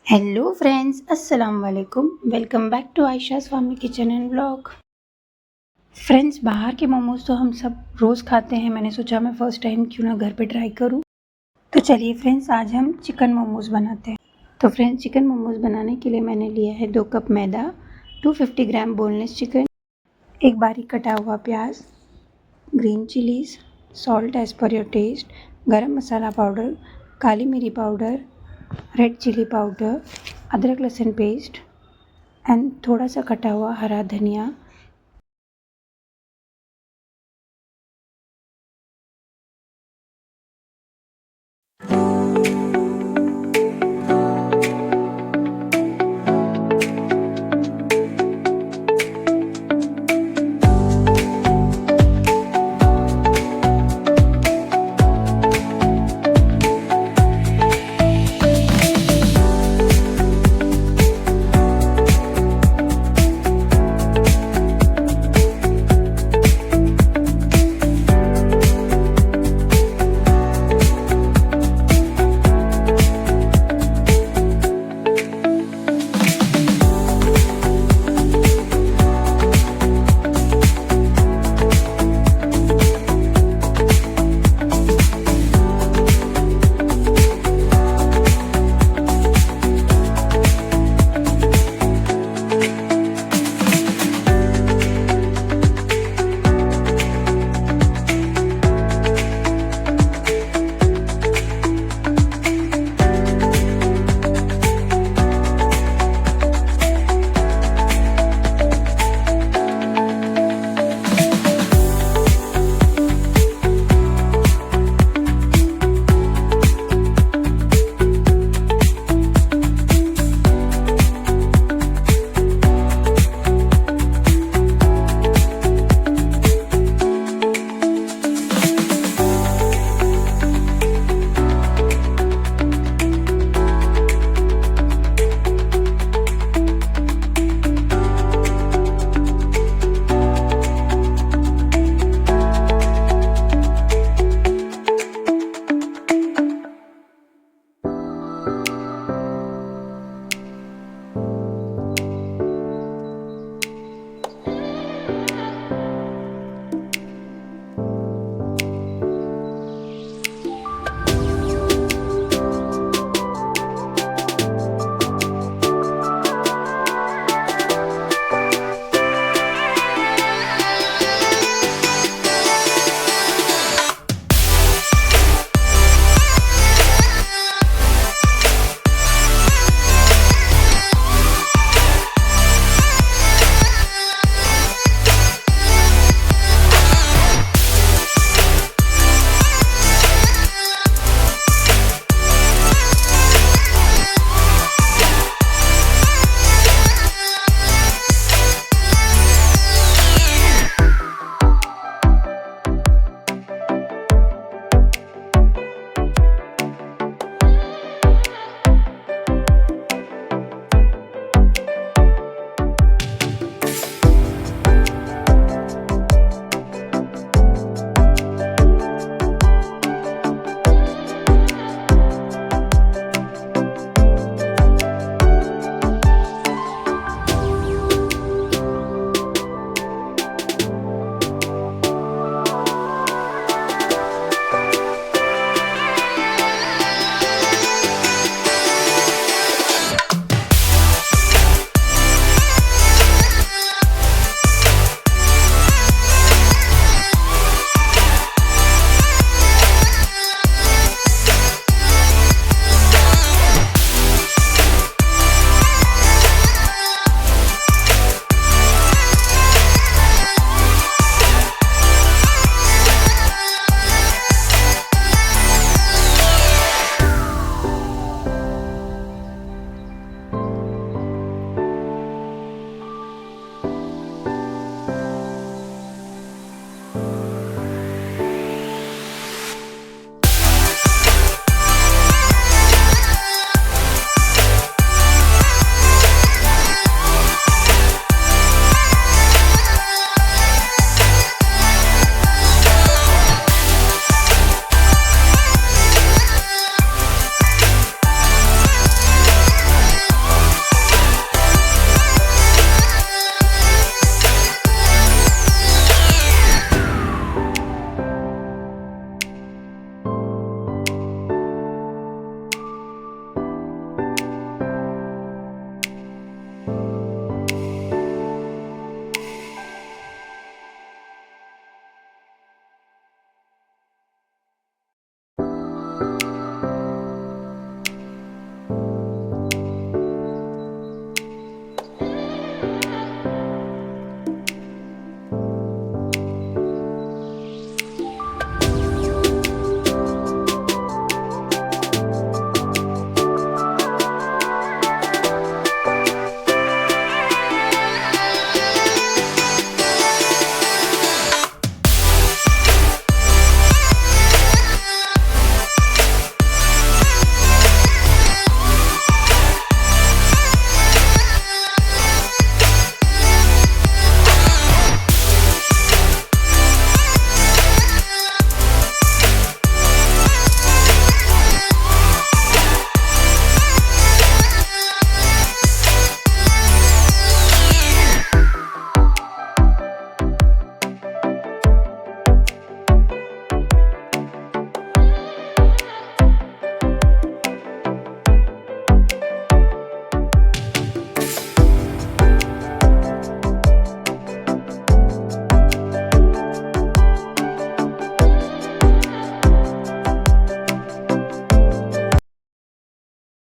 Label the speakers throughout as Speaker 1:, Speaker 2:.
Speaker 1: Hello friends, अस्सलाम वालेकुम। Welcome back to Ayesha's family kitchen and blog. Friends, बाहर के मोमोज तो हम सब रोज़ खाते हैं। मैंने सोचा मैं फ़र्स्ट टाइम क्यों ना घर पे ट्राई करूं। तो चलिए फ्रेंड्स, आज हम चिकन मोमोज बनाते हैं। तो फ्रेंड्स, चिकन मोमोज बनाने के लिए मैंने लिया है 2 कप मैदा, 250 ग्राम बोनलेस चिकन, एक बारीक कटा हुआ प्याज, green chillies, salt as per your taste, garam masala powder, काली मिरी पाउडर, रेड चिली पाउडर, अदरक लहसुन पेस्ट एंड थोड़ा सा कटा हुआ हरा धनिया।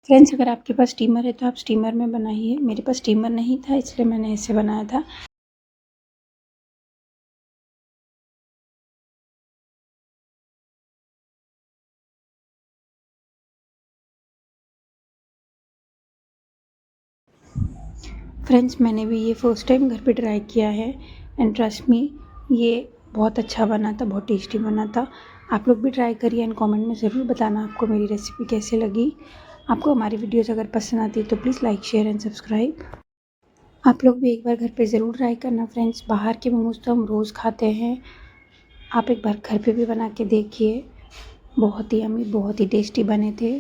Speaker 1: फ्रेंड्स, अगर आपके पास स्टीमर है तो आप स्टीमर में बनाइए। मेरे पास स्टीमर नहीं था इसलिए मैंने ऐसे बनाया था। फ्रेंड्स, मैंने भी ये फर्स्ट टाइम घर पे ट्राई किया है एंड ट्रस्ट मी, ये बहुत अच्छा बना था, बहुत टेस्टी बना था। आप लोग भी ट्राई करिए एंड कमेंट में ज़रूर बताना आपको मेरी रेसिपी कैसे लगी। आपको हमारी वीडियोस अगर पसंद आती है तो please like, share and subscribe. आप लोग भी एक बार घर पे ज़रूर ट्राई करना फ्रेंड्स। बाहर के मोमोज़ तो हम रोज़ खाते हैं, आप एक बार घर पे भी बना के देखिए। बहुत ही यम्मी, बहुत ही टेस्टी बने थे।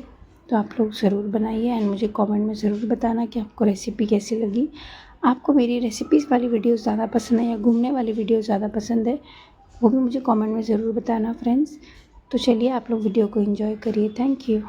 Speaker 1: तो आप लोग ज़रूर बनाइए एंड मुझे कमेंट में ज़रूर बताना कि आपको रेसिपी कैसी लगी। आपको मेरी रेसिपीज़ वाली वीडियोस ज़्यादा पसंद है या घूमने वाली वीडियो ज़्यादा पसंद है, वो भी मुझे कमेंट में ज़रूर बताना फ्रेंड्स। तो चलिए आप लोग वीडियो को एंजॉय करिए। Thank you.